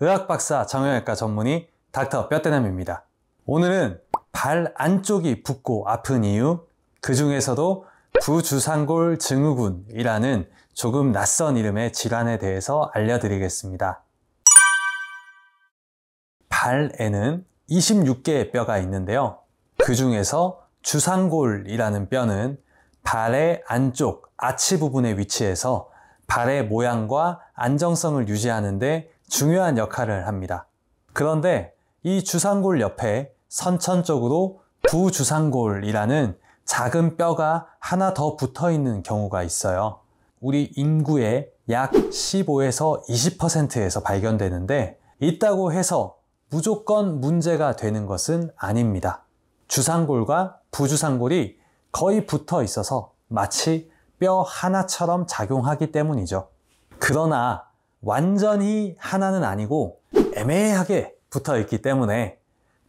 의학박사 정형외과 전문의 닥터 뼈대남입니다. 오늘은 발 안쪽이 붓고 아픈 이유, 그 중에서도 부주상골 증후군이라는 조금 낯선 이름의 질환에 대해서 알려드리겠습니다. 발에는 26개의 뼈가 있는데요. 그 중에서 주상골이라는 뼈는 발의 안쪽 아치 부분에 위치해서 발의 모양과 안정성을 유지하는 데 중요한 역할을 합니다. 그런데 이 주상골 옆에 선천 쪽으로 부주상골이라는 작은 뼈가 하나 더 붙어 있는 경우가 있어요. 우리 인구의 약 15에서 20%에서 발견되는데, 있다고 해서 무조건 문제가 되는 것은 아닙니다. 주상골과 부주상골이 거의 붙어 있어서 마치 뼈 하나처럼 작용하기 때문이죠. 그러나 완전히 하나는 아니고 애매하게 붙어 있기 때문에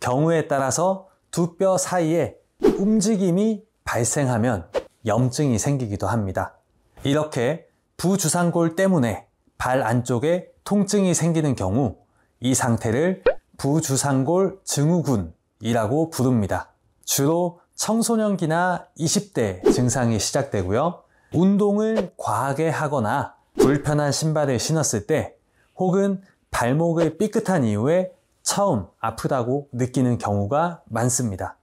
경우에 따라서 두 뼈 사이에 움직임이 발생하면 염증이 생기기도 합니다. 이렇게 부주상골 때문에 발 안쪽에 통증이 생기는 경우, 이 상태를 부주상골 증후군이라고 부릅니다. 주로 청소년기나 20대 증상이 시작되고요. 운동을 과하게 하거나 불편한 신발을 신었을 때, 혹은 발목을 삐끗한 이후에 처음 아프다고 느끼는 경우가 많습니다.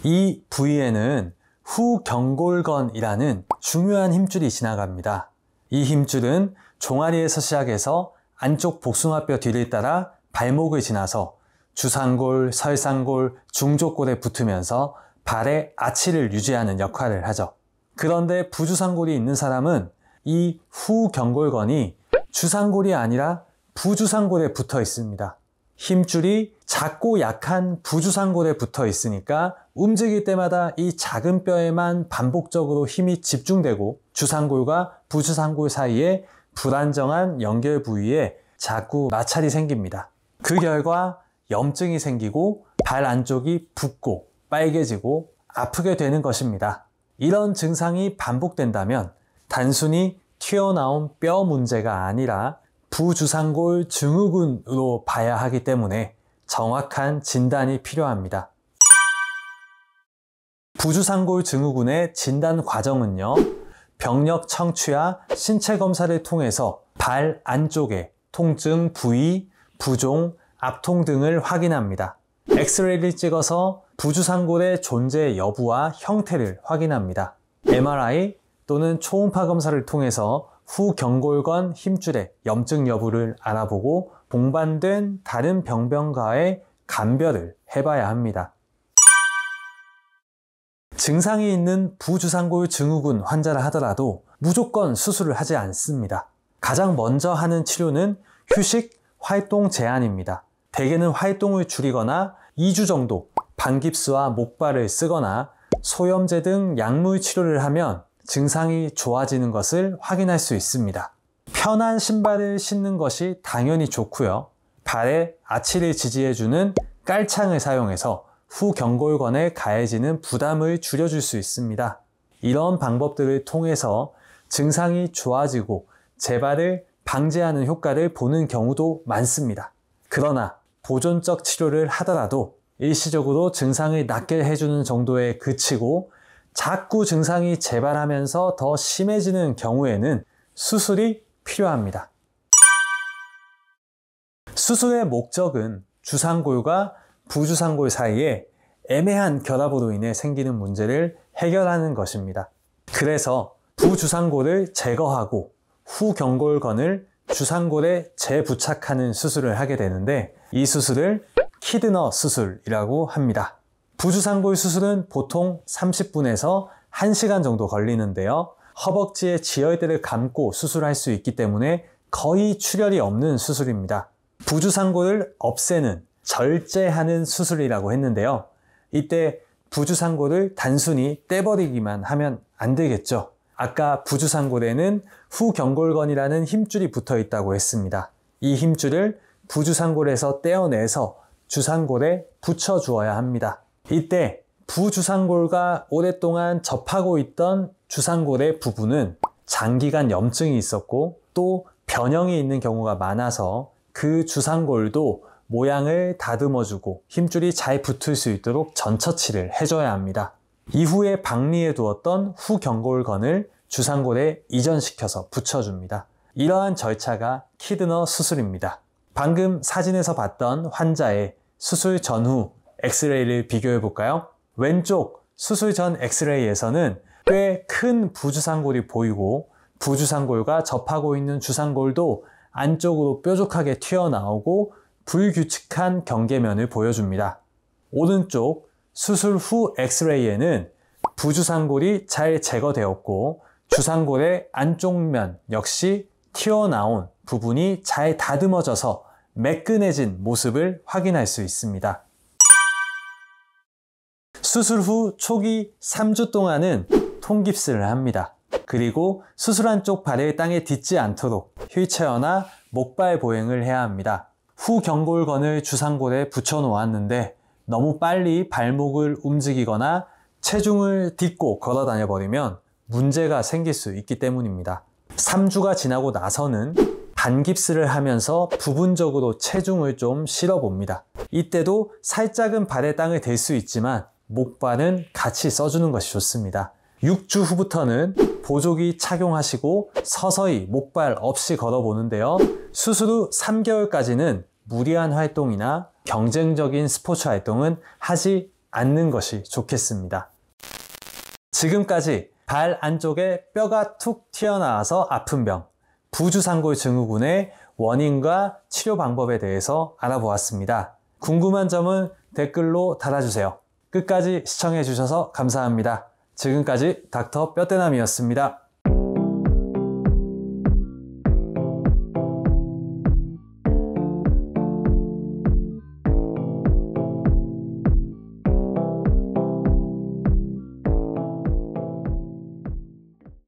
이 부위에는 후경골건이라는 중요한 힘줄이 지나갑니다. 이 힘줄은 종아리에서 시작해서 안쪽 복숭아뼈 뒤를 따라 발목을 지나서 주상골, 설상골, 중족골에 붙으면서 발의 아치를 유지하는 역할을 하죠. 그런데 부주상골이 있는 사람은 이 후경골건이 주상골이 아니라 부주상골에 붙어 있습니다. 힘줄이 작고 약한 부주상골에 붙어 있으니까 움직일 때마다 이 작은 뼈에만 반복적으로 힘이 집중되고 주상골과 부주상골 사이에 불안정한 연결 부위에 자꾸 마찰이 생깁니다. 그 결과 염증이 생기고 발 안쪽이 붓고 빨개지고 아프게 되는 것입니다. 이런 증상이 반복된다면 단순히 튀어나온 뼈 문제가 아니라 부주상골 증후군으로 봐야 하기 때문에 정확한 진단이 필요합니다. 부주상골 증후군의 진단 과정은요, 병력 청취와 신체 검사를 통해서 발 안쪽의 통증 부위, 부종, 압통 등을 확인합니다. 엑스레이를 찍어서 부주상골의 존재 여부와 형태를 확인합니다. MRI 또는 초음파 검사를 통해서 후경골건 힘줄의 염증 여부를 알아보고 동반된 다른 병변과의 감별을 해봐야 합니다. 증상이 있는 부주상골 증후군 환자라 하더라도 무조건 수술을 하지 않습니다. 가장 먼저 하는 치료는 휴식, 활동 제한입니다. 대개는 활동을 줄이거나 2주 정도 반깁스와 목발을 쓰거나 소염제 등 약물 치료를 하면 증상이 좋아지는 것을 확인할 수 있습니다. 편한 신발을 신는 것이 당연히 좋고요. 발의 아치를 지지해주는 깔창을 사용해서 후경골건에 가해지는 부담을 줄여줄 수 있습니다. 이런 방법들을 통해서 증상이 좋아지고 재발을 방지하는 효과를 보는 경우도 많습니다. 그러나 보존적 치료를 하더라도 일시적으로 증상을 낫게 해주는 정도에 그치고 자꾸 증상이 재발하면서 더 심해지는 경우에는 수술이 필요합니다. 수술의 목적은 주상골과 부주상골 사이에 애매한 결합으로 인해 생기는 문제를 해결하는 것입니다. 그래서 부주상골을 제거하고 후경골건을 주상골에 재부착하는 수술을 하게 되는데, 이 수술을 키드너 수술이라고 합니다. 부주상골 수술은 보통 30분에서 1시간 정도 걸리는데요. 허벅지의 지혈대를 감고 수술할 수 있기 때문에 거의 출혈이 없는 수술입니다. 부주상골을 없애는, 절제하는 수술이라고 했는데요. 이때 부주상골을 단순히 떼버리기만 하면 안 되겠죠. 아까 부주상골에는 후경골건이라는 힘줄이 붙어 있다고 했습니다. 이 힘줄을 부주상골에서 떼어내서 주상골에 붙여 주어야 합니다. 이때 부주상골과 오랫동안 접하고 있던 주상골의 부분은 장기간 염증이 있었고 또 변형이 있는 경우가 많아서 그 주상골도 모양을 다듬어주고 힘줄이 잘 붙을 수 있도록 전처치를 해줘야 합니다. 이후에 박리에 두었던 후경골건을 주상골에 이전시켜서 붙여줍니다. 이러한 절차가 키드너 수술입니다. 방금 사진에서 봤던 환자의 수술 전후 엑스레이를 비교해 볼까요? 왼쪽 수술 전 엑스레이에서는 꽤 큰 부주상골이 보이고 부주상골과 접하고 있는 주상골도 안쪽으로 뾰족하게 튀어나오고 불규칙한 경계면을 보여줍니다. 오른쪽 수술 후 엑스레이에는 부주상골이 잘 제거되었고 주상골의 안쪽 면 역시 튀어나온 부분이 잘 다듬어져서 매끈해진 모습을 확인할 수 있습니다. 수술 후 초기 3주 동안은 통깁스를 합니다. 그리고 수술한 쪽 발을 땅에 딛지 않도록 휠체어나 목발 보행을 해야 합니다. 후경골건을 주상골에 붙여 놓았는데 너무 빨리 발목을 움직이거나 체중을 딛고 걸어 다녀 버리면 문제가 생길 수 있기 때문입니다. 3주가 지나고 나서는 반깁스를 하면서 부분적으로 체중을 좀 실어 봅니다. 이때도 살짝은 발에 땅을 댈 수 있지만 목발은 같이 써주는 것이 좋습니다. 6주 후부터는 보조기 착용하시고 서서히 목발 없이 걸어보는데요. 수술 후 3개월까지는 무리한 활동이나 경쟁적인 스포츠 활동은 하지 않는 것이 좋겠습니다. 지금까지 발 안쪽에 뼈가 툭 튀어나와서 아픈 병, 부주상골 증후군의 원인과 치료 방법에 대해서 알아보았습니다. 궁금한 점은 댓글로 달아주세요. 끝까지 시청해 주셔서 감사합니다. 지금까지 닥터 뼈대남이었습니다.